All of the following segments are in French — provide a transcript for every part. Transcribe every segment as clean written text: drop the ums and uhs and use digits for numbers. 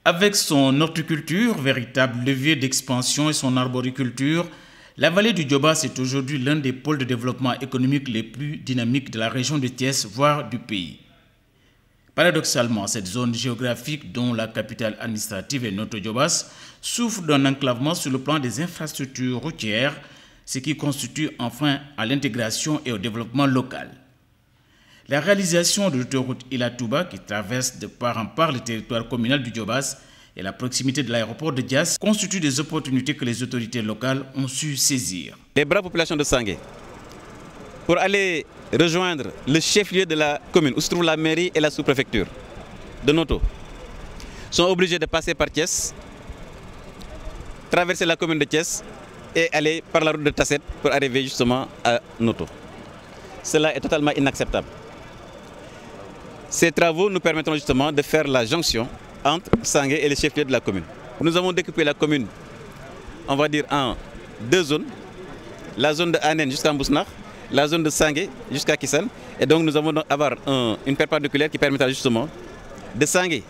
Avec son horticulture, véritable levier d'expansion, et son arboriculture, la vallée du Diobass est aujourd'hui l'un des pôles de développement économique les plus dynamiques de la région de Thiès, voire du pays. Paradoxalement, cette zone géographique, dont la capitale administrative est Notto Diobass, souffre d'un enclavement sur le plan des infrastructures routières, ce qui constitue un frein à l'intégration et au développement local. La réalisation de l'autoroute Ila Touba, qui traverse de part en part le territoire communal du Diobass et la proximité de l'aéroport de Diass, constituent des opportunités que les autorités locales ont su saisir. Les braves populations de Sangué, pour aller rejoindre le chef-lieu de la commune, où se trouve la mairie et la sous-préfecture de Notto, sont obligés de passer par Thiès, traverser la commune de Thiès et aller par la route de Tasset pour arriver justement à Notto. Cela est totalement inacceptable. Ces travaux nous permettront justement de faire la jonction entre Sangué et le chef-lieu de la commune. Nous avons découpé la commune, on va dire, en deux zones. La zone de Anen jusqu'à Mbousnakh, la zone de Sangué jusqu'à Kissane. Et donc nous allons avoir une perpendiculaire qui permettra justement de Sangué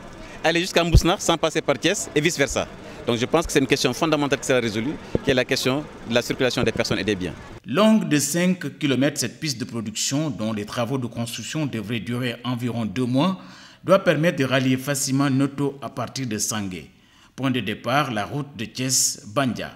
aller jusqu'à Mbousnakh sans passer par Thiès et vice-versa. Donc je pense que c'est une question fondamentale qui sera résolue, qui est la question de la circulation des personnes et des biens. Longue de 5 km, cette piste de production, dont les travaux de construction devraient durer environ 2 mois, doit permettre de rallier facilement Notto à partir de Sangué. Point de départ, la route de Thiès-Bandia.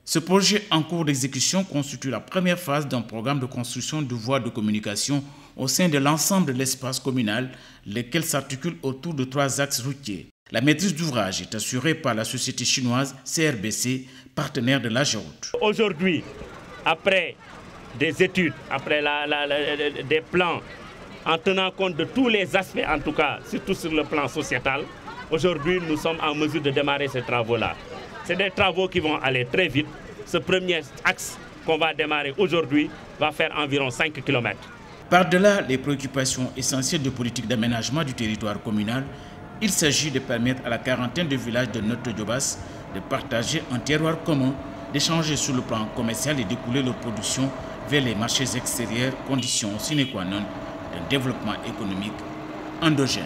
Ce projet en cours d'exécution constitue la première phase d'un programme de construction de voies de communication au sein de l'ensemble de l'espace communal, lequel s'articule autour de 3 axes routiers. La maîtrise d'ouvrage est assurée par la société chinoise CRBC, partenaire de l'AGEROUTE. Aujourd'hui, après des études, après des plans, en tenant compte de tous les aspects, en tout cas, surtout sur le plan sociétal, aujourd'hui, nous sommes en mesure de démarrer ces travaux-là. C'est des travaux qui vont aller très vite. Ce premier axe qu'on va démarrer aujourd'hui va faire environ 5 km. Par-delà les préoccupations essentielles de politique d'aménagement du territoire communal, il s'agit de permettre à la quarantaine de villages de Notto Diobass de partager un terroir commun, d'échanger sur le plan commercial et d'écouler leur production vers les marchés extérieurs, condition sine qua non d'un développement économique endogène.